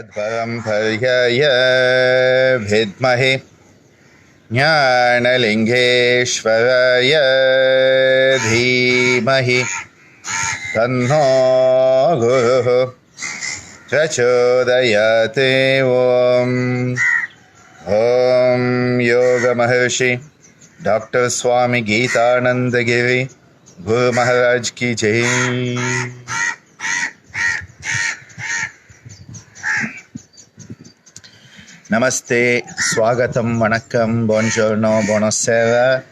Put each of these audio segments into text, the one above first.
अस्मद्गुरुपरम्पराय विद्महे ज्ञानलिङ्गेश्वराय धीमहि तन्नो गुरुः प्रचोदयात्। ॐ योगमहर्षि डॉक्टर स्वामी गीतानंद गिरी गुरु महाराज की जय। Namaste, Swagatam, Vanakkam, Buongiorno, Buonasera.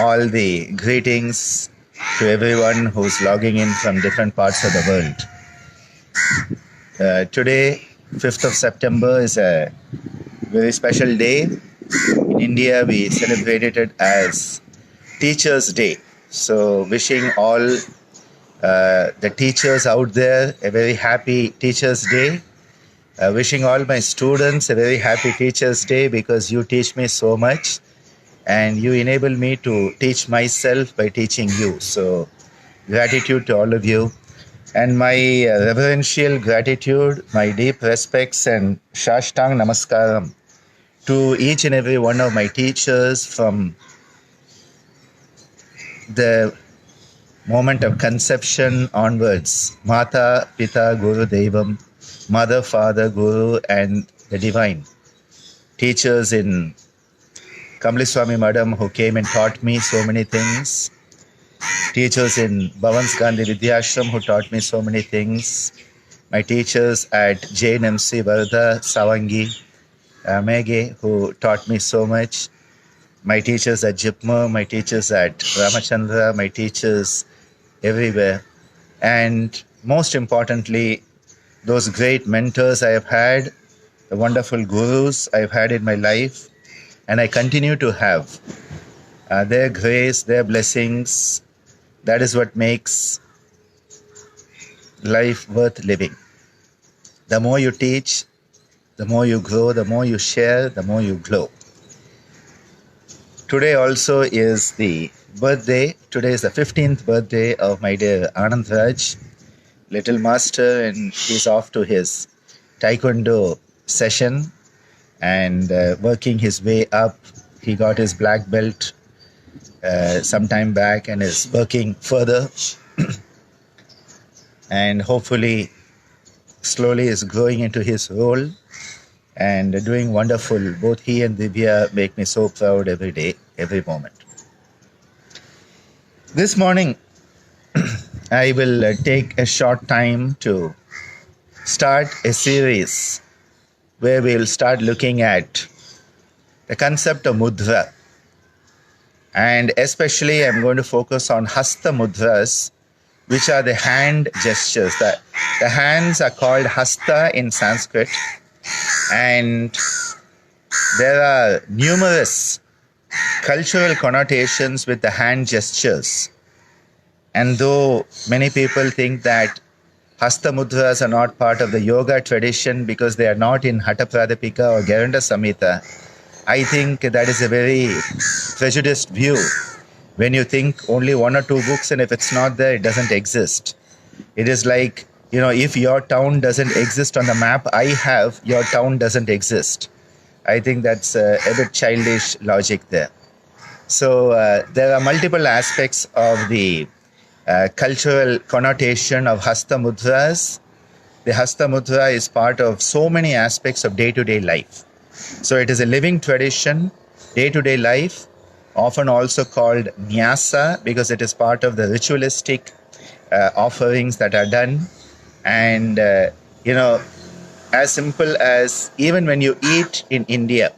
All the greetings to everyone who's logging in from different parts of the world. Today, 5th of September, is a very special day. In India, we celebrated it as Teachers' Day. So, wishing all the teachers out there a very happy Teachers' Day. Wishing all my students a very happy Teachers' Day because you teach me so much and you enable me to teach myself by teaching you. So, gratitude to all of you. And my reverential gratitude, my deep respects and Shashtang Namaskaram to each and every one of my teachers from the moment of conception onwards. Mata, Pita, Guru, Devam. Mother, Father, Guru, and the Divine. Teachers in Kamli Swami Madam who came and taught me so many things. Teachers in Bhavans Gandhi Vidyashram who taught me so many things. My teachers at JNMC Varda Savangi Mege who taught me so much. My teachers at Jipma, my teachers at Ramachandra, my teachers everywhere. And most importantly, those great mentors I have had, the wonderful gurus I have had in my life, and I continue to have. Their grace, their blessings, that is what makes life worth living. The more you teach, the more you grow, the more you share, the more you glow. Today also is the birthday. Today is the 15th birthday of my dear Anand Raj, little master, and he's off to his taekwondo session and working his way up. He got his black belt some time back and is working further and hopefully slowly is growing into his role and doing wonderful. Both he and Divya make me so proud every day, every moment. This morning I will take a short time to start a series where we will start looking at the concept of mudra. And especially I'm going to focus on hasta mudras, which are the hand gestures. The hands are called hasta in Sanskrit. And there are numerous cultural connotations with the hand gestures. And though many people think that hasta mudras are not part of the yoga tradition because they are not in Hatha Pradipika or Garanda Samhita, I think that is a very prejudiced view. When you think only one or two books and if it's not there, it doesn't exist. It is like, if your town doesn't exist on the map I have, your town doesn't exist. I think that's a bit childish logic there. So there are multiple aspects of the cultural connotation of hasta mudras. The hasta mudra is part of so many aspects of day-to-day life. So it is a living tradition, day-to-day life, often also called nyasa because it is part of the ritualistic offerings that are done. And, as simple as even when you eat in India,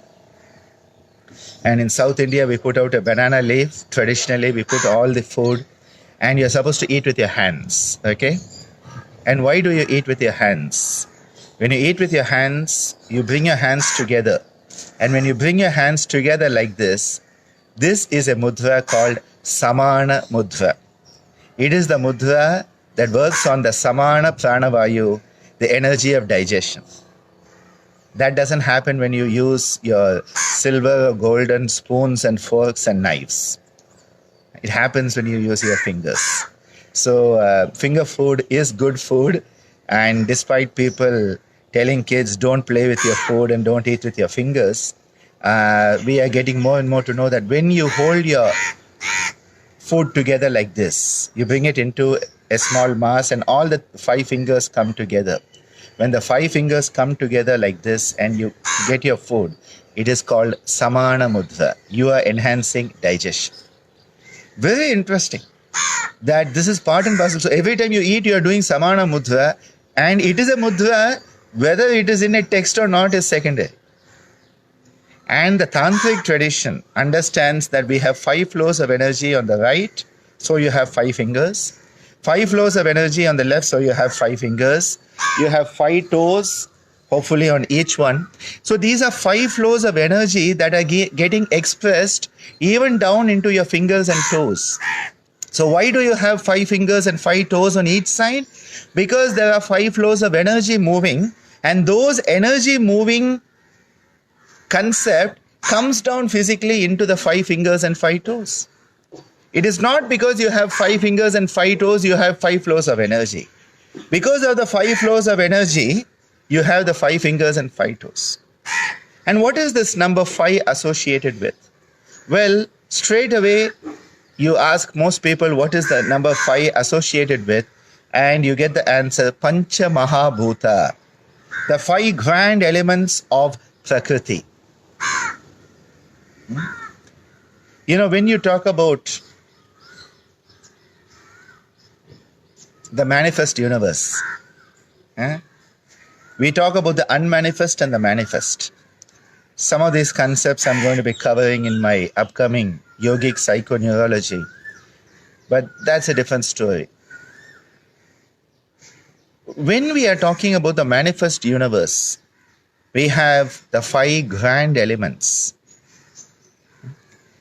and in South India we put out a banana leaf. Traditionally we put all the food and you're supposed to eat with your hands, okay? And why do you eat with your hands? When you eat with your hands, you bring your hands together. And when you bring your hands together like this is a mudra called samana mudra. It is the mudra that works on the samana pranavayu, the energy of digestion. That doesn't happen when you use your silver or golden spoons and forks and knives. It happens when you use your fingers. So finger food is good food, and despite people telling kids don't play with your food and don't eat with your fingers, we are getting more and more to know that when you hold your food together like this, you bring it into a small mass and all the 5 fingers come together. When the 5 fingers come together like this and you get your food, it is called Samana Mudra. You are enhancing digestion. Very interesting that this is part and parcel. So every time you eat, you are doing Samana Mudra, and it is a mudra, whether it is in a text or not is secondary. And the Tantric tradition understands that we have 5 flows of energy on the right, so you have 5 fingers. 5 flows of energy on the left, so you have 5 fingers. You have 5 toes, hopefully on each one. So these are 5 flows of energy that are getting expressed even down into your fingers and toes. So why do you have 5 fingers and 5 toes on each side? Because there are 5 flows of energy moving, and those energy moving concept comes down physically into the 5 fingers and 5 toes. It is not because you have 5 fingers and 5 toes, you have 5 flows of energy. Because of the 5 flows of energy, you have the 5 fingers and 5 toes. And what is this number 5 associated with? Well, straight away, you ask most people what is the number 5 associated with, and you get the answer, Pancha Mahabhuta, the 5 grand elements of Prakriti. You know, when you talk about the manifest universe, we talk about the unmanifest and the manifest. Some of these concepts I'm going to be covering in my upcoming yogic psychoneurology, but that's a different story. When we are talking about the manifest universe, we have the 5 grand elements.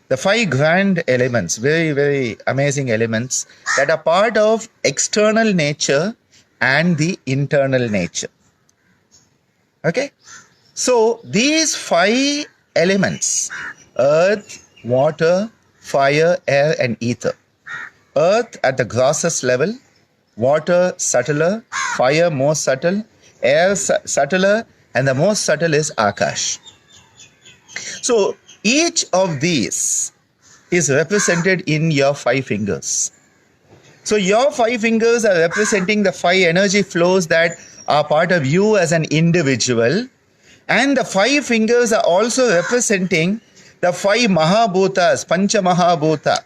The 5 grand elements, very, very amazing elements that are part of external nature and the internal nature. Okay? So these 5 elements, earth, water, fire, air, and ether. Earth at the grossest level, water subtler, fire more subtle, air subtler, and the most subtle is Akash. So each of these is represented in your 5 fingers. So your 5 fingers are representing the 5 energy flows that are part of you as an individual. And the 5 fingers are also representing the 5 Mahabhutas, Pancha Mahabhuta.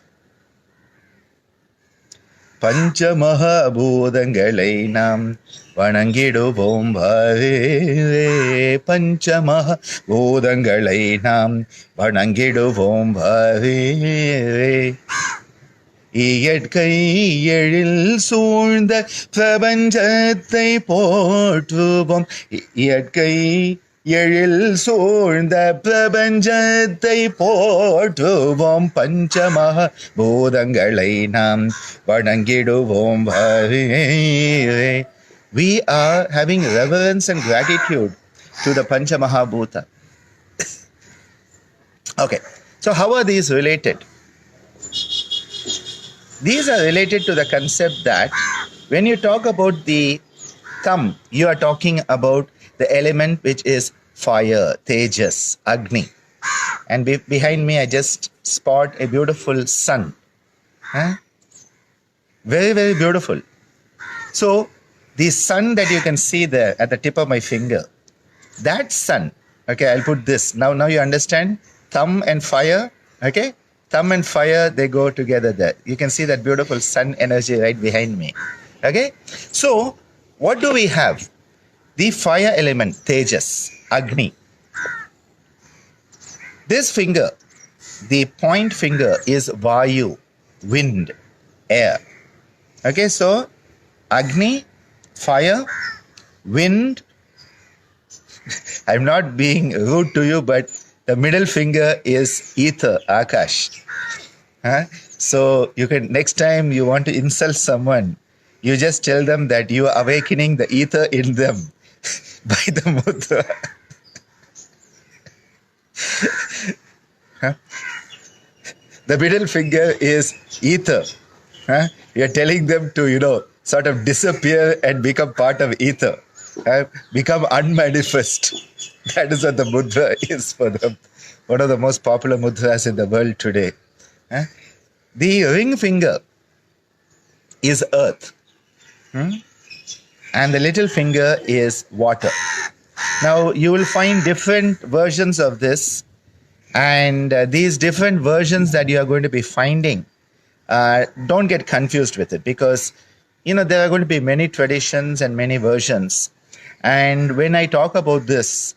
Pancha Mahabhutangalai nam Vanangiduvom bhave. Pancha Mahabhutangalai nam Vanangiduvom bhave. இயற்கை எழில் சூழ்ந்த பிரபஞ்சத்தை போற்றுவோம். இயற்கை எழில் சூழ்ந்த பிரபஞ்சத்தை போற்றுவோம். பஞ்சமஹ பூதங்களை நாம் வணங்கிடுவோம். We are having reverence and gratitude to the Pancha Mahabhuta. Okay, so how are these related? These are related to the concept that when you talk about the thumb, you are talking about the element which is fire, Tejas, Agni. And behind me, I just spot a beautiful sun. Very, very beautiful. So, the sun that you can see there at the tip of my finger, that sun, okay, I'll put this. Now you understand? Thumb and fire, okay? Thumb and fire, they go together there. You can see that beautiful sun energy right behind me. Okay? So, what do we have? The fire element, Tejas, Agni. This finger, the point finger, is Vayu, wind, air. Okay, so Agni, fire, wind. I'm not being rude to you, but the middle finger is ether, Akash. So you can, next time you want to insult someone, you just tell them that you are awakening the ether in them by the mudra. The middle finger is ether. You are telling them to, sort of disappear and become part of ether. have become unmanifest. That is what the mudra is for them. One of the most popular mudras in the world today. The ring finger is earth. And the little finger is water. Now, you will find different versions of this. And these different versions that you are going to be finding, don't get confused with it, because there are going to be many traditions and many versions. And when I talk about this,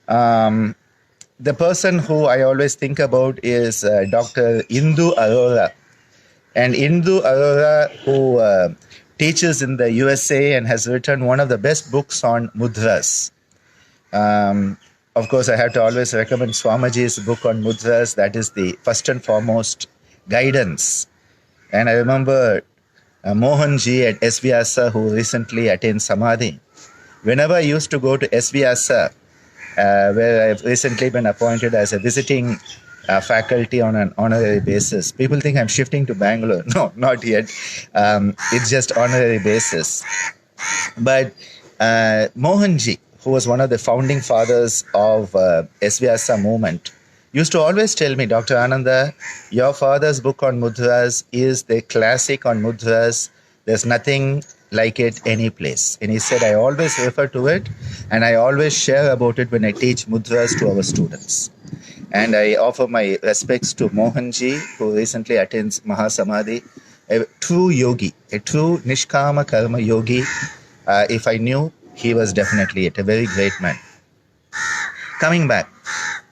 the person who I always think about is Dr. Indu Arora. And Indu Arora, who teaches in the USA and has written one of the best books on mudras. Of course, I have to always recommend Swamiji's book on mudras. That is the first and foremost guidance. And I remember Mohanji at S. Vyasa, who recently attained Samadhi. Whenever I used to go to S. Vyasa, where I've recently been appointed as a visiting faculty on an honorary basis, people think I'm shifting to Bangalore. No, not yet. It's just honorary basis. But Mohanji, who was one of the founding fathers of S. Vyasa movement, used to always tell me, Dr. Ananda, your father's book on mudras is the classic on mudras. There's nothing like it any place. And he said, I always refer to it and I always share about it when I teach mudras to our students. And I offer my respects to Mohanji, who recently attains Mahasamadhi, a true yogi, a true Nishkama Karma yogi. If I knew, he was definitely it, a very great man. Coming back,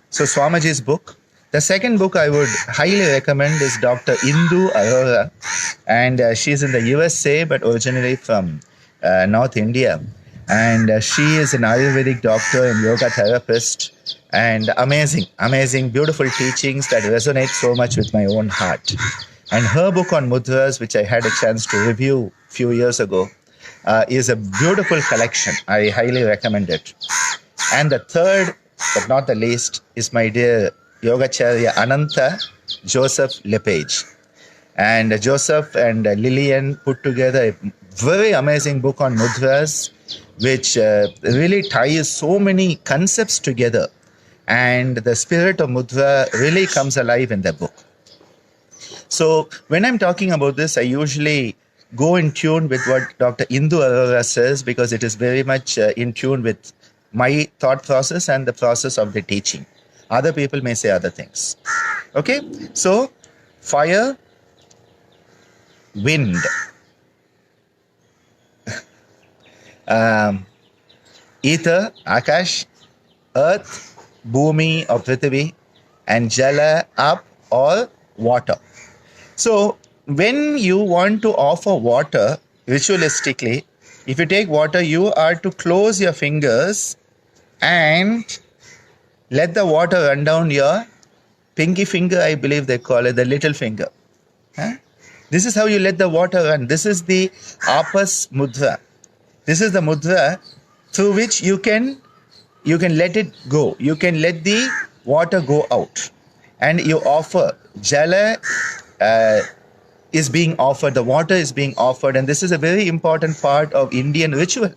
so Swamiji's book. The second book I would highly recommend is Dr. Indu Arora, and she's in the USA but originally from North India. And she is an Ayurvedic doctor and yoga therapist, and amazing, beautiful teachings that resonate so much with my own heart. And her book on mudras, which I had a chance to review a few years ago, is a beautiful collection. I highly recommend it. And the third, but not the least, is my dear Yogacharya Ananta Joseph Lepage. And Joseph and Lillian put together a very amazing book on mudras, which really ties so many concepts together. And the spirit of mudra really comes alive in the book. So when I'm talking about this, I usually go in tune with what Dr. Indu Arora says, because it is very much in tune with my thought process and the process of the teaching. Other people may say other things. Okay, so fire, wind, ether, Akash, earth, Bhumi or Prithvi, and Jala, up or water. So when you want to offer water ritualistically, if you take water, you are to close your fingers and let the water run down your pinky finger, I believe they call it, the little finger. This is how you let the water run. This is the Apas Mudra. This is the mudra through which you can let it go. You can let the water go out. And you offer. Jala is being offered. The water is being offered. And this is a very important part of Indian ritual.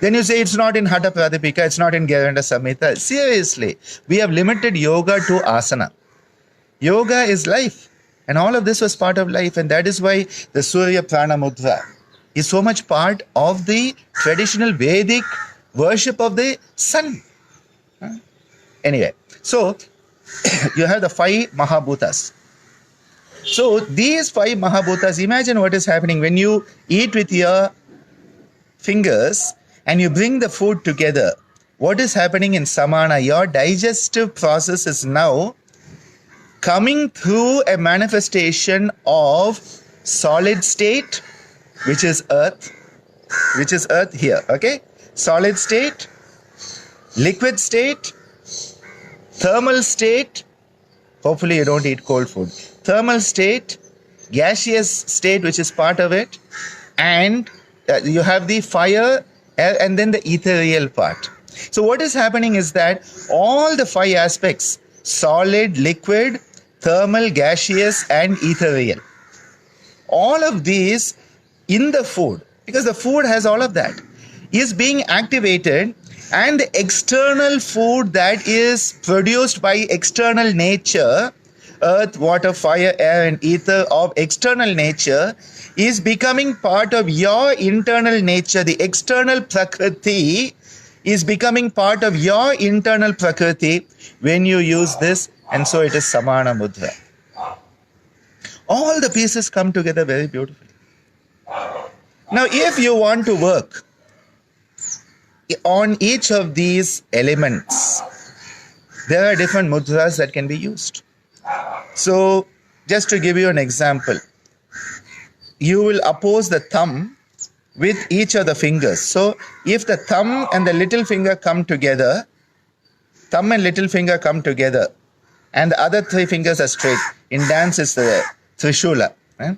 Then you say it's not in Hatha Pradipika, it's not in Gheranda Samhita. Seriously, we have limited yoga to asana. Yoga is life. And all of this was part of life. And that is why the Surya Prana Mudra is so much part of the traditional Vedic worship of the sun. Anyway, so you have the 5 Mahabhutas. So these 5 Mahabhutas, imagine what is happening when you eat with your fingers and you bring the food together. What is happening in Samana? Your digestive process is now coming through a manifestation of solid state, which is earth here, okay? Solid state, liquid state, thermal state, hopefully you don't eat cold food, thermal state, gaseous state, which is part of it, and you have the fire, and then the ethereal part. So what is happening is that all the 5 aspects, solid, liquid, thermal, gaseous, and ethereal, all of these in the food, because the food has all of that. is being activated, and the external food that is produced by external nature, earth, water, fire, air and ether of external nature, is becoming part of your internal nature. The external prakriti is becoming part of your internal prakriti when you use this, and so it is samana mudra. All the pieces come together very beautifully. Now, if you want to work on each of these elements, there are different mudras that can be used. So, just to give you an example, you will oppose the thumb with each of the fingers. So, if the thumb and the little finger come together, thumb and little finger come together, and the other three fingers are straight. In dance, it's the Trishula. Right?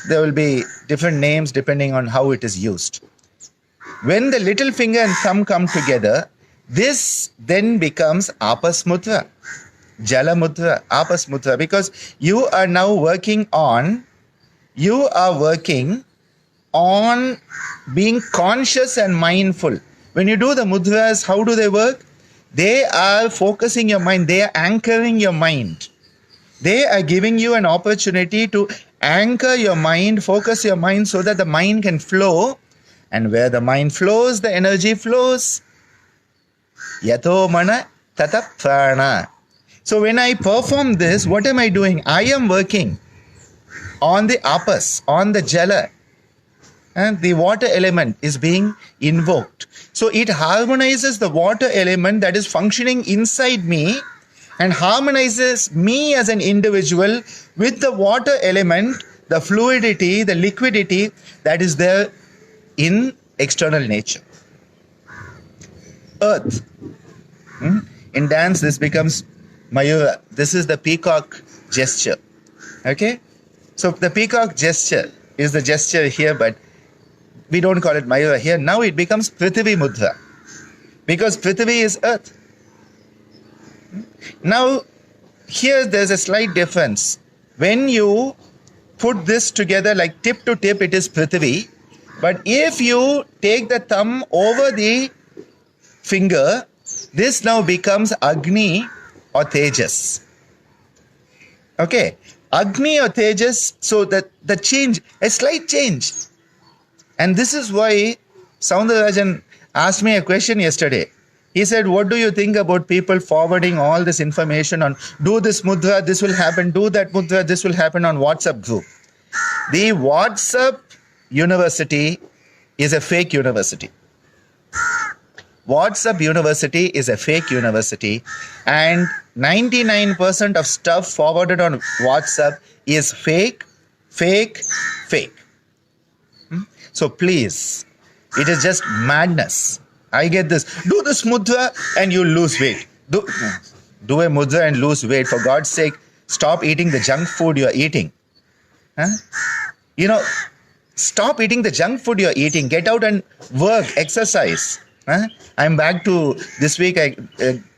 There will be different names depending on how it is used. When the little finger and thumb come together, this then becomes Apas Mudra, Jala Mudra, Apas Mudra, because you are now working on being conscious and mindful. When you do the mudras, how do they work? They are focusing your mind, they are anchoring your mind. They are giving you an opportunity to anchor your mind, focus your mind so that the mind can flow. And where the mind flows, the energy flows. Yato mana tata prana. So when I perform this, what am I doing? I am working on the apas, on the jala. And the water element is being invoked. So it harmonizes the water element that is functioning inside me and harmonizes me as an individual with the water element, the fluidity, the liquidity that is there in external nature. Earth. In dance, this becomes Mayura. This is the peacock gesture. Okay? So the peacock gesture is the gesture here, but we don't call it Mayura here. Now it becomes Prithvi Mudra, because Prithvi is earth. Now, here there's a slight difference. When you put this together like tip to tip, it is Prithvi. But if you take the thumb over the finger, this now becomes Agni or Tejas. Okay, Agni or Tejas, so that the change, a slight change. And this is why Soundararajan asked me a question yesterday. He said, what do you think about people forwarding all this information on, do this mudra, this will happen, do that mudra, this will happen on WhatsApp group? The WhatsApp university is a fake university. WhatsApp university is a fake university, and 99% of stuff forwarded on WhatsApp is fake, fake, fake. So please, it is just madness. I get this. Do this mudra and you lose weight. Do a mudra and lose weight. For God's sake, stop eating the junk food you are eating. Huh? You know, stop eating the junk food you are eating. Get out and work, exercise. Huh? I'm back to this week. I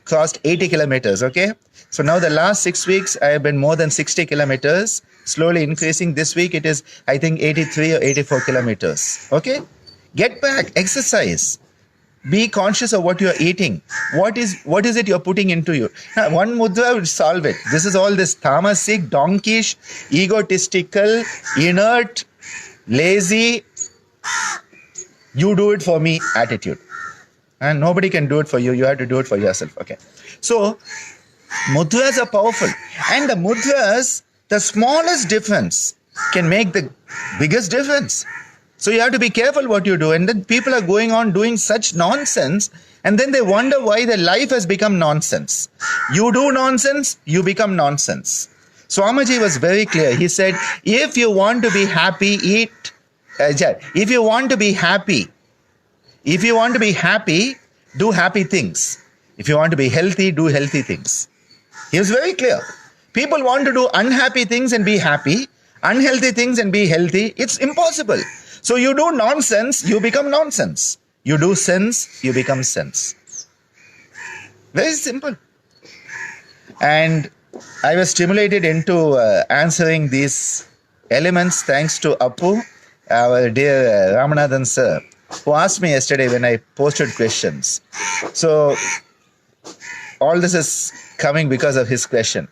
crossed 80 kilometers. Okay. So now the last 6 weeks, I have been more than 60 kilometers, slowly increasing. This week it is, I think, 83 or 84 kilometers. Okay. Get back, exercise. Be conscious of what you are eating. What is it you are putting into you? Now, one mudra will solve it. This is all this tamasic, donkish, egotistical, inert, lazy, you do it for me attitude. And nobody can do it for you. You have to do it for yourself. Okay. So, mudras are powerful. And the mudras, the smallest difference can make the biggest difference. So you have to be careful what you do. And then people are going on doing such nonsense, and then they wonder why their life has become nonsense. You do nonsense, you become nonsense. Swamiji was very clear. He said, if you want to be happy, eat. If you want to be happy, do happy things. If you want to be healthy, do healthy things. He was very clear. People want to do unhappy things and be happy, unhealthy things and be healthy. It's impossible. So you do nonsense, you become nonsense. You do sense, you become sense. Very simple. And I was stimulated into answering these elements thanks to Appu, our dear Ramanathan sir. who asked me yesterday when I posted questions. So all this is coming because of his question.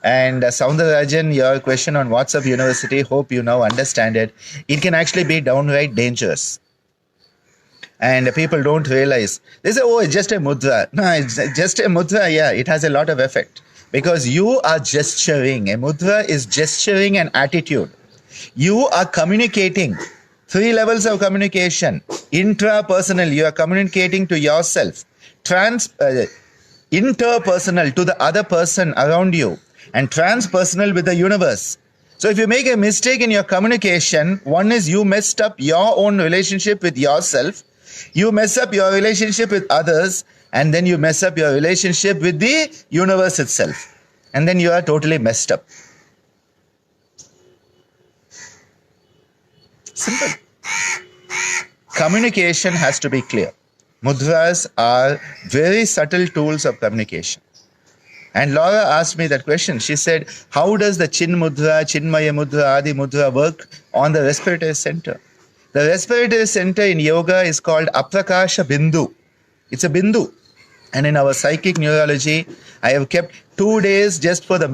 And Soundarajan, your question on WhatsApp University, hope you now understand it. It can actually be downright dangerous. And people don't realize. They say, oh, it's just a mudra. No, it's just a mudra. Yeah, it has a lot of effect. Because you are gesturing. A mudra is gesturing an attitude. You are communicating. 3 levels of communication. Intrapersonal, you are communicating to yourself. Interpersonal, to the other person around you. And transpersonal with the universe. So if you make a mistake in your communication, one is you messed up your own relationship with yourself. You mess up your relationship with others, and then you mess up your relationship with the universe itself. And then you are totally messed up. Simple. Communication has to be clear. Mudras are very subtle tools of communication. And Laura asked me that question. She said, how does the Chin Mudra, Chinmaya Mudra, Adi Mudra work on the respiratory center? The respiratory center in yoga is called Aprakasha Bindu. It's a Bindu. And in our psychic neurology, I have kept 2 days just for the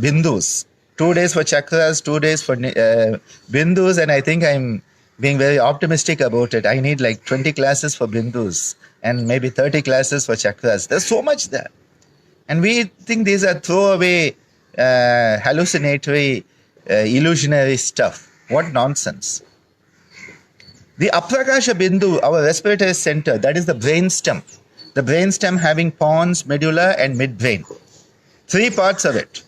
Bindus. 2 days for chakras, 2 days for Bindus. And I think I'm being very optimistic about it. I need like 20 classes for Bindus and maybe 30 classes for chakras. There's so much there. And we think these are throwaway, hallucinatory, illusionary stuff. What nonsense. The Aprakasha Bindu, our respiratory center, that is the brainstem. The brainstem having pons, medulla and midbrain. 3 parts of it.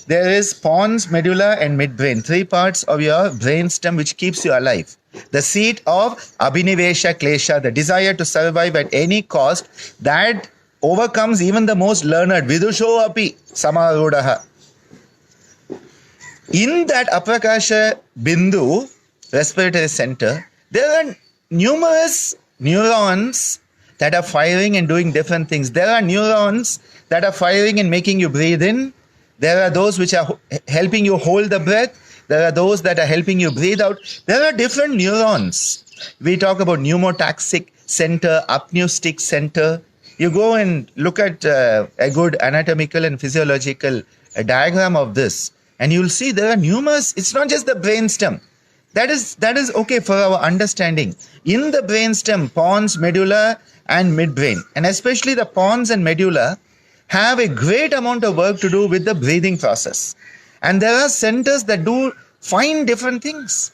There is pons, medulla and midbrain. 3 parts of your brainstem which keeps you alive. The seat of Abhinivesha Klesha, the desire to survive at any cost, that overcomes even the most learned. Vidusho api samarudaha. In that Aprakasha Bindu, respiratory center, there are numerous neurons that are firing and doing different things. There are neurons that are firing and making you breathe in. There are those which are helping you hold the breath. There are those that are helping you breathe out. There are different neurons. We talk about pneumotaxic center, apneustic center. You go and look at a good anatomical and physiological diagram of this, and you'll see there are numerous. It's not just the brainstem. That is okay for our understanding. In the brainstem, pons, medulla, and midbrain, and especially the pons and medulla, have a great amount of work to do with the breathing process. And there are centers that do fine different things.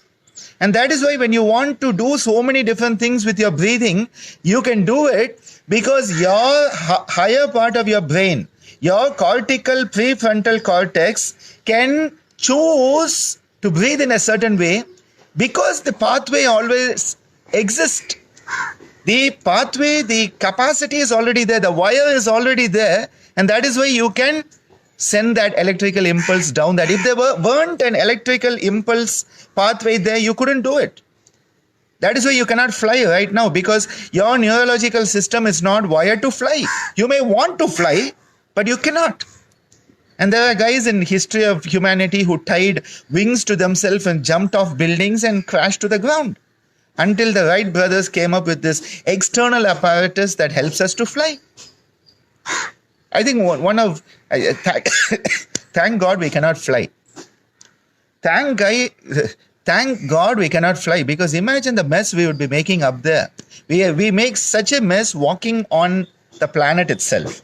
And that is why when you want to do so many different things with your breathing, you can do it because your higher part of your brain, your cortical prefrontal cortex, can choose to breathe in a certain way because the pathway always exists. The pathway, the capacity is already there, the wire is already there, and that is why you can send that electrical impulse down that. If there weren't an electrical impulse pathway there, you couldn't do it. That is why you cannot fly right now, because your neurological system is not wired to fly. You may want to fly, but you cannot. And there are guys in history of humanity who tied wings to themselves and jumped off buildings and crashed to the ground. Until the Wright brothers came up with this external apparatus that helps us to fly. I think thank God we cannot fly. Thank God we cannot fly, because imagine the mess we would be making up there. We make such a mess walking on the planet itself.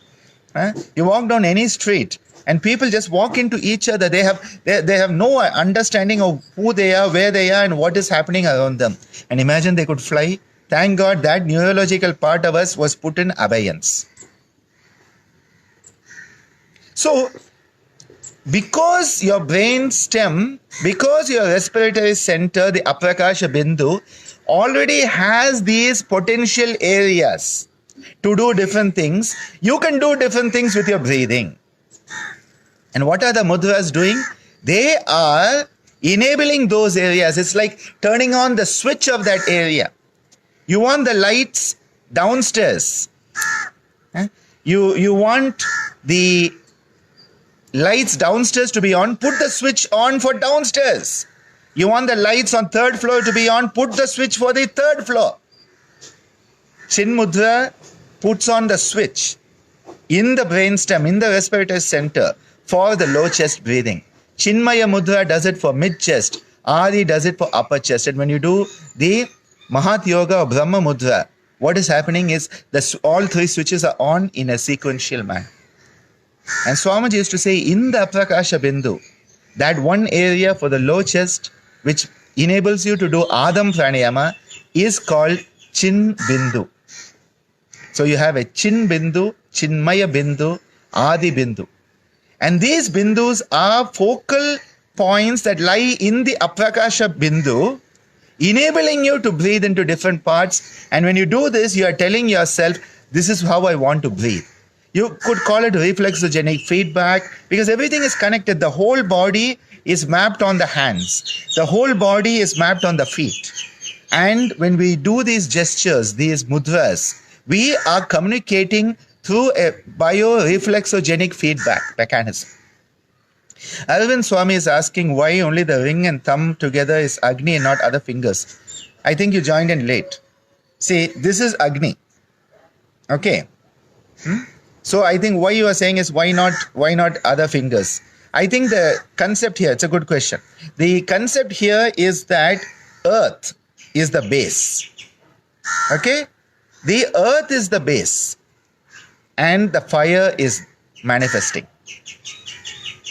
You walk down any street and people just walk into each other. They have no understanding of who they are, where they are, and what is happening around them. And imagine they could fly. Thank God that neurological part of us was put in abeyance. So, because your brain stem, because your respiratory center, the Aprakasha Bindu, already has these potential areas to do different things, you can do different things with your breathing. And what are the mudras doing? They are enabling those areas. It's like turning on the switch of that area. You want the lights downstairs. You want the lights downstairs to be on, put the switch on for downstairs. You want the lights on third floor to be on, put the switch for the third floor. Chin Mudra puts on the switch in the brainstem, in the respiratory center for the low chest breathing. Chinmaya Mudra does it for mid chest. Adi does it for upper chest. And when you do the Mahat Yoga or Brahma Mudra, what is happening is all three switches are on in a sequential manner. And Swamiji used to say, in the Aprakasha Bindu, that one area for the low chest which enables you to do Adam Pranayama is called Chin Bindu. So you have a Chin Bindu, Chinmaya Bindu, Adi Bindu. And these Bindus are focal points that lie in the Aprakasha Bindu, enabling you to breathe into different parts. And when you do this, you are telling yourself, this is how I want to breathe. You could call it reflexogenic feedback, because everything is connected. The whole body is mapped on the hands. The whole body is mapped on the feet. And when we do these gestures, these mudras, we are communicating through a bioreflexogenic feedback mechanism. Arvind Swami is asking why only the ring and thumb together is Agni and not other fingers. I think you joined in late. See, this is Agni. Okay. So I think why you are saying is why not other fingers? I think the concept here, it's a good question. The concept here is that earth is the base. Okay? The earth is the base and the fire is manifesting.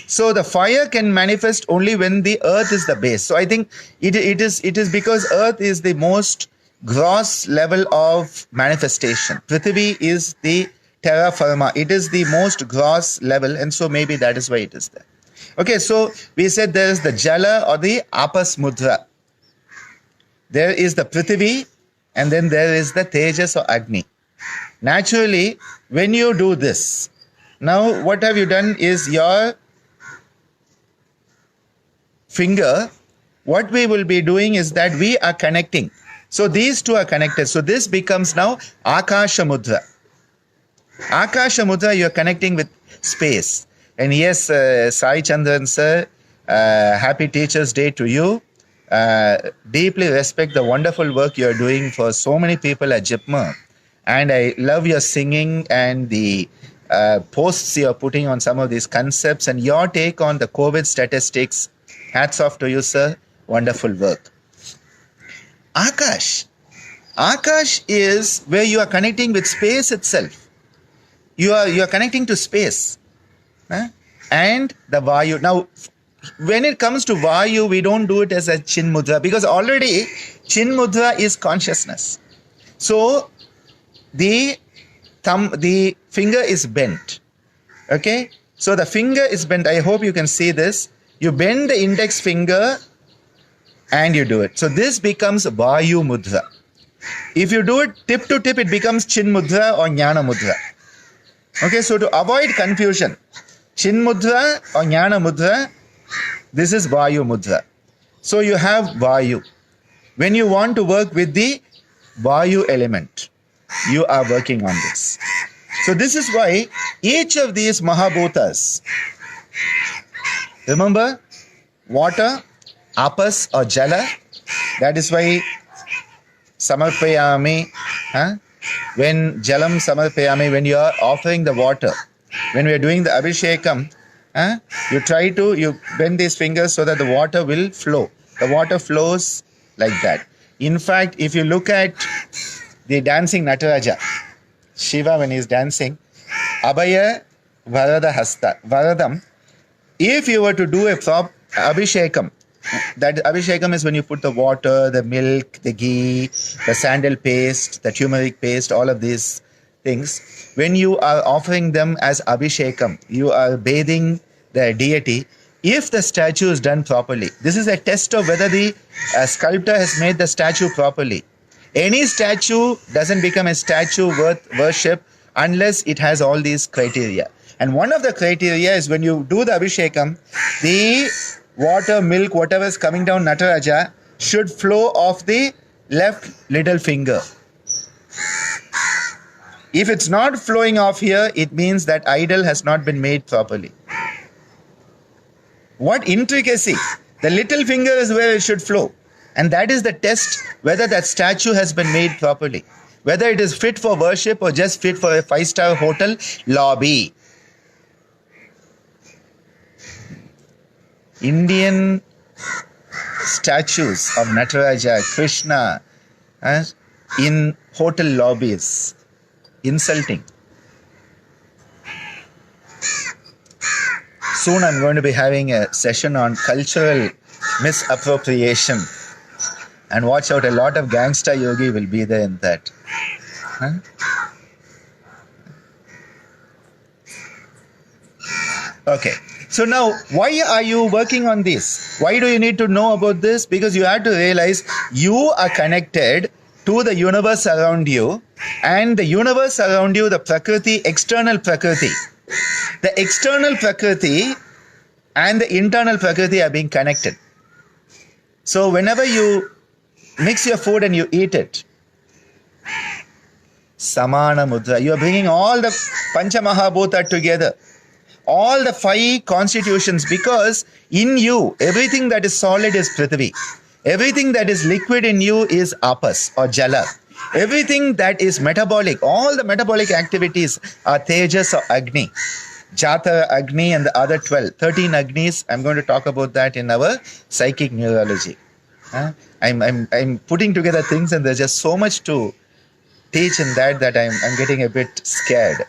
So the fire can manifest only when the earth is the base. So I think it is because earth is the most gross level of manifestation. Prithvi is the terra firma. It is the most gross level, and so maybe that is why it is there. Okay, so we said there is the Jala or the Apas Mudra. There is the Prithvi, and then there is the Tejas or Agni. Naturally, when you do this, now what have you done is your finger, what we will be doing is that we are connecting. So these two are connected. So this becomes now Akasha Mudra. Akasha Mudra, you are connecting with space. And yes, Sai Chandran sir, happy Teachers Day to you. Deeply respect the wonderful work you are doing for so many people at JIPMER. And I love your singing and the posts you are putting on some of these concepts and your take on the COVID statistics. Hats off to you, sir. Wonderful work. Akash. Akash is where you are connecting with space itself. You are connecting to space. And the Vayu. Now, when it comes to Vayu, we don't do it as a Chin Mudra because already Chin Mudra is consciousness. So the finger is bent. Okay? So the finger is bent. I hope you can see this. You bend the index finger and you do it. So this becomes Vayu Mudra. If you do it tip to tip, it becomes Chin Mudra or Jnana Mudra. Okay, so to avoid confusion, Chin Mudra or Jnana Mudra, this is Vayu Mudra. So you have Vayu. When you want to work with the Vayu element, you are working on this. So this is why each of these Mahabhutas, remember, water, apas or jala, that is why samarpayami, when jalam samarpayami, when you are offering the water, when we are doing the abhishekam, you bend these fingers so that the water will flow. The water flows like that. In fact, if you look at the dancing Nataraja, Shiva when he is dancing, Abhaya Varada Hasta, Varadam, if you were to do a abhishekam, that abhishekam is when you put the water, the milk, the ghee, the sandal paste, the turmeric paste, all of these things. When you are offering them as abhishekam, you are bathing the deity. If the statue is done properly, this is a test of whether the sculptor has made the statue properly. Any statue doesn't become a statue worth worship unless it has all these criteria. And one of the criteria is when you do the abhishekam, the water, milk, whatever is coming down Nataraja should flow off the left little finger. If it's not flowing off here, it means that idol has not been made properly. What intricacy! The little finger is where it should flow. And that is the test whether that statue has been made properly. Whether it is fit for worship or just fit for a 5-star hotel lobby. Indian statues of Nataraja, Krishna in hotel lobbies. Insulting. Soon I'm going to be having a session on cultural misappropriation. And watch out, a lot of gangster yogi will be there in that. Huh? Okay. So now, why are you working on this? Why do you need to know about this? Because you have to realize you are connected to the universe around you, and the universe around you, the Prakriti, external Prakriti. The external Prakriti and the internal Prakriti are being connected. So whenever you mix your food and you eat it, Samana Mudra, you are bringing all the Pancha Mahabhuta together. All the 5 constitutions, because in you, everything that is solid is Prithvi. Everything that is liquid in you is Apas or Jala. Everything that is metabolic, all the metabolic activities are Tejas or Agni. Jata, Agni, and the other 13 Agnis. I'm going to talk about that in our psychic neurology. I'm putting together things, and there's just so much to teach in that I'm getting a bit scared.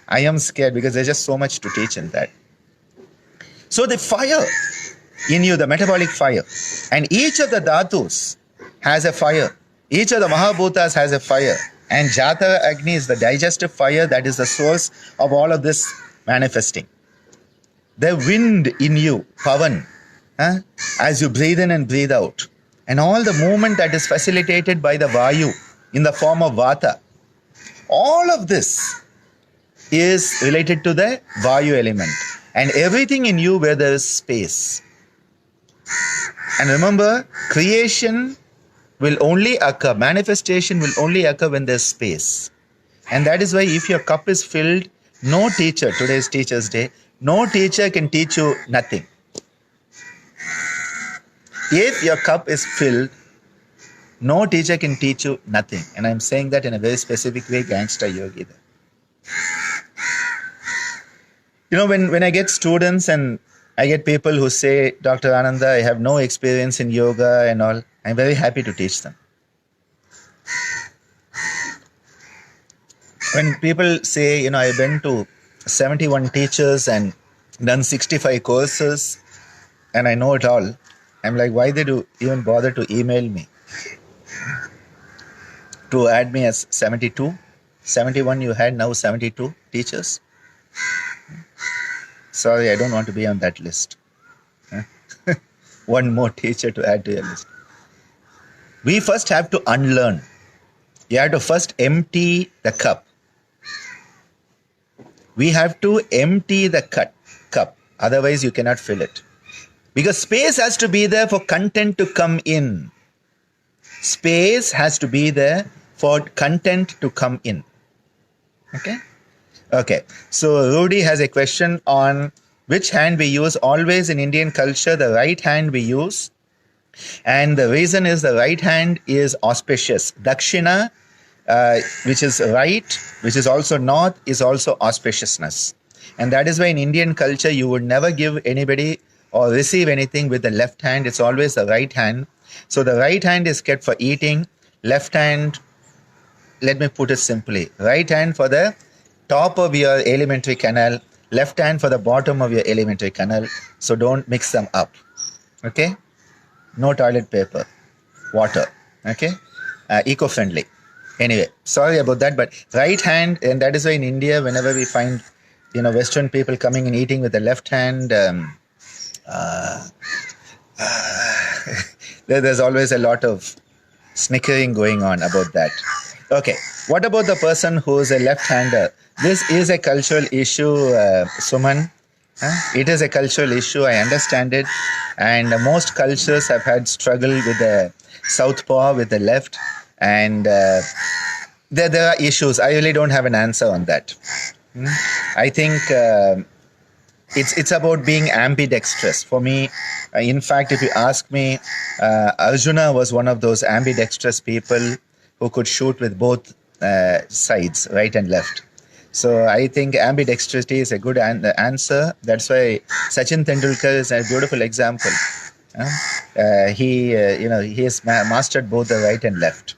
I am scared because there's just so much to teach in that. So the fire in you, the metabolic fire, and each of the dhatus has a fire. Each of the Mahabhutas has a fire. And Jata Agni is the digestive fire that is the source of all of this manifesting. The wind in you, Pavan, as you breathe in and breathe out. And all the movement that is facilitated by the Vayu in the form of Vata. All of this is related to the Vayu element. And everything in you where there is space. And remember, creation will only occur, manifestation will only occur when there's space. And that is why if your cup is filled, no teacher, today is Teacher's Day, no teacher can teach you nothing. If your cup is filled, no teacher can teach you nothing. And I'm saying that in a very specific way, gangster yogi. You know, when I get students and I get people who say, Dr. Ananda, I have no experience in yoga and all, I'm very happy to teach them. When people say, you know, I went to 71 teachers and done 65 courses and I know it all, I'm like, why did you even bother to email me? To add me as 72? 71 you had, now 72 teachers? Sorry, I don't want to be on that list. One more teacher to add to your list. We first have to unlearn. You have to first empty the cup. We have to empty the cup. Otherwise, you cannot fill it. Because space has to be there for content to come in. Space has to be there for content to come in. Okay? Okay. So, Rudy has a question on which hand we use. Always in Indian culture, the right hand we use. And the reason is the right hand is auspicious. Dakshina, which is right, which is also north, is also auspiciousness. And that is why in Indian culture, you would never give anybody or receive anything with the left hand. It's always the right hand. So the right hand is kept for eating. Left hand, let me put it simply. Right hand for the top of your alimentary canal. Left hand for the bottom of your alimentary canal. So don't mix them up. Okay? No toilet paper. Water. Okay? Eco-friendly. Anyway, sorry about that. But right hand, and that is why in India, whenever we find, you know, Western people coming and eating with the left hand, there's always a lot of snickering going on about that. Okay, what about the person who is a left-hander? This is a cultural issue, Suman. It is a cultural issue, I understand it. And most cultures have had struggle with the southpaw, with the left. And there are issues. I really don't have an answer on that. I think it's about being ambidextrous. For me, in fact, if you ask me, Arjuna was one of those ambidextrous people who could shoot with both sides, right and left. So I think ambidextrosity is a good answer. That's why Sachin Tendulkar is a beautiful example. He has mastered both the right and left.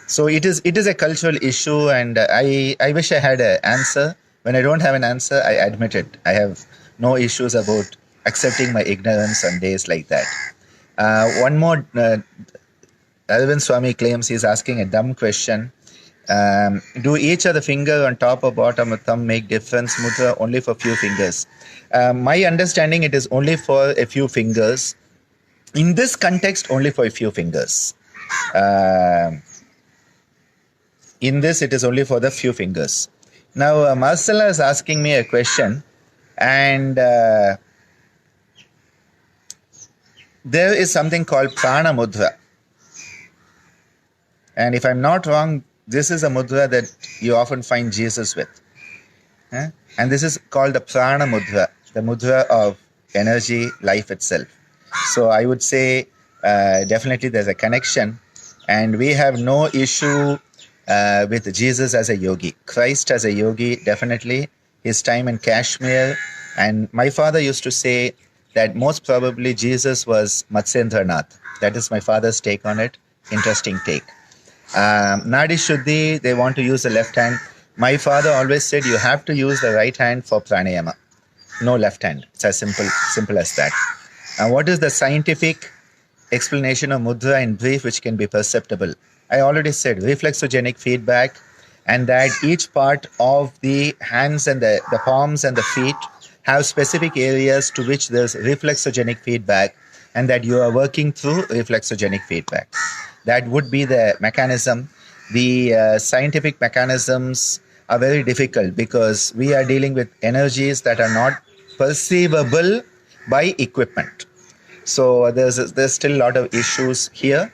So it is a cultural issue, and I wish I had an answer. When I don't have an answer, I admit it. I have no issues about accepting my ignorance on days like that. One more, Arvind Swami claims he's asking a dumb question. Do each of the finger on top or bottom of thumb make difference? Mudra only for few fingers. My understanding, it is only for a few fingers. In this context, only for a few fingers. In this, it is only for the few fingers. Now, Marcella is asking me a question, and there is something called Prana Mudra. And if I'm not wrong, this is a mudra that you often find Jesus with. And this is called the Prana Mudra, the mudra of energy, life itself. So I would say definitely there's a connection, and we have no issue with Jesus as a yogi. Christ as a yogi, definitely. His time in Kashmir. And my father used to say that most probably Jesus was Matsyendranath. That is my father's take on it. Interesting take. Nadi Shuddhi, they want to use the left hand. My father always said you have to use the right hand for pranayama. No left hand. It's as simple as that. What is the scientific explanation of mudra in brief, which can be perceptible? I already said reflexogenic feedback, and that each part of the hands and the palms and the feet have specific areas to which there's reflexogenic feedback, and that you are working through reflexogenic feedback. That would be the mechanism. The scientific mechanisms are very difficult because we are dealing with energies that are not perceivable by equipment. So there's still a lot of issues here.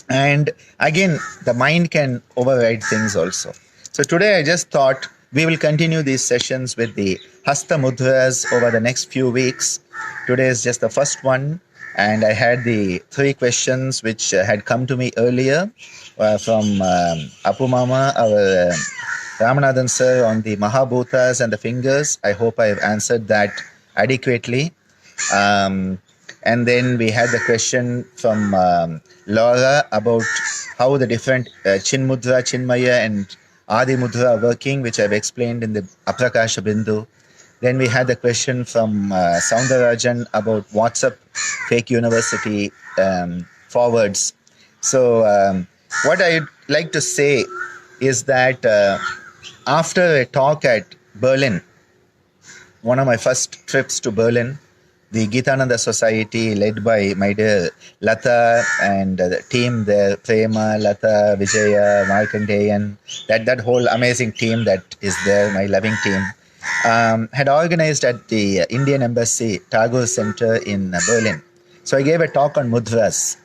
And again, the mind can override things also. So today I just thought we will continue these sessions with the Hasta Mudras over the next few weeks. Today is just the first one. And I had the 3 questions which had come to me earlier from Apu Mama, our Ramanathan sir, on the Mahabhutas and the fingers. I hope I have answered that adequately. And then we had the question from Laura about how the different Chin Mudra, Chinmaya and Adi Mudra are working, which I've explained in the Aprakasha Bindu. Then we had the question from Soundarajan about WhatsApp fake university forwards. So what I'd like to say is that after a talk at Berlin, one of my first trips to Berlin, the Gitananda Society, led by my dear Lata and the team there, Prema, Lata, Vijaya, Markandeyan, that whole amazing team that is there, my loving team, had organized at the Indian Embassy Tagore Center in Berlin. So I gave a talk on mudras.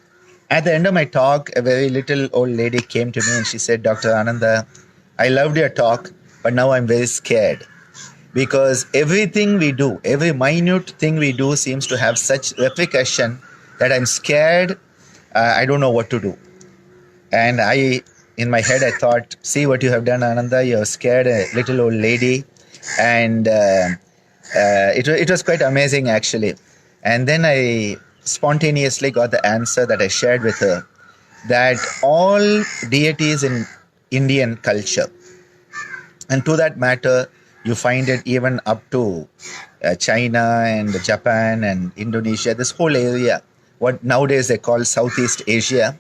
At the end of my talk, a very little old lady came to me and she said, Dr. Ananda, I loved your talk, but now I'm very scared. Because everything we do, every minute thing we do seems to have such repercussion that I'm scared. I don't know what to do. And in my head, I thought, see what you have done, Ananda. You have scared a little old lady. And it was quite amazing, actually. And then I spontaneously got the answer that I shared with her, that all deities in Indian culture, and to that matter, you find it even up to China and Japan and Indonesia, this whole area, what nowadays they call Southeast Asia.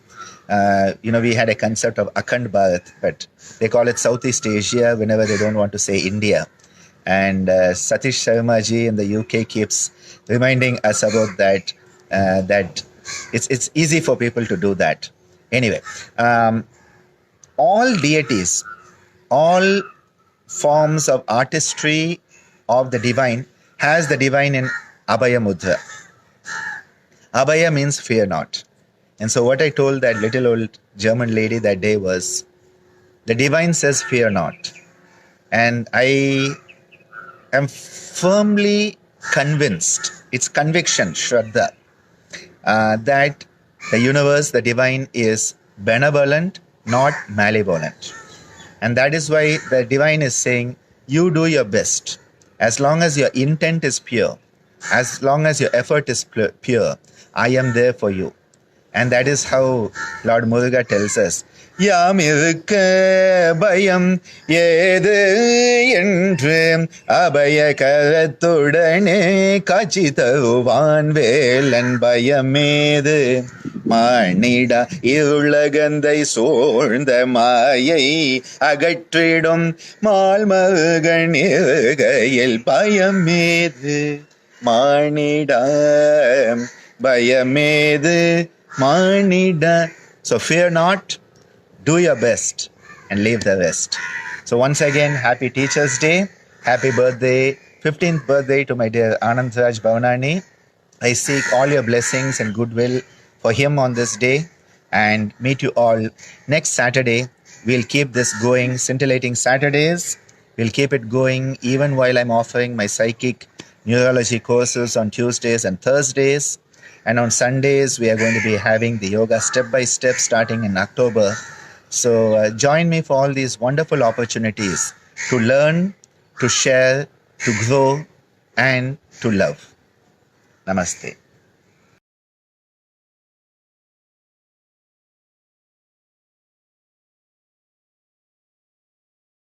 We had a concept of Akhand Bharat, but they call it Southeast Asia whenever they don't want to say India. And Satish Sharma ji in the UK keeps reminding us about that, that it's easy for people to do that. Anyway, all deities, all forms of artistry of the divine has the divine in Abhaya Mudra. Abhaya means fear not. And so what I told that little old German lady that day was, the divine says fear not. And I am firmly convinced, it's conviction, Shraddha, that the universe, the divine, is benevolent, not malevolent. And that is why the divine is saying, you do your best. As long as your intent is pure, as long as your effort is pure, I am there for you. And that is how Lord Muruga tells us, யாம் இருக்க பயம் ஏது என்று அபய கரத்துடனே காட்சி தருவான் வேலன் பயமேது மானிடா இருளகந்தை சூழ்ந்த மாயை அகற்றிடும் Malmarugan இருகையில் பயமேது மானிடா பயமேது மானிடா. So fear not, do your best and leave the rest. So once again, happy Teachers Day, happy birthday, 15th birthday to my dear Anand Raj Bhavanani. I seek all your blessings and goodwill for him on this day, and meet you all next Saturday. We'll keep this going, scintillating Saturdays. We'll keep it going even while I'm offering my psychic neurology courses on Tuesdays and Thursdays. And on Sundays, we are going to be having the yoga step by step starting in October. So join me for all these wonderful opportunities to learn, to share, to grow, and to love. Namaste.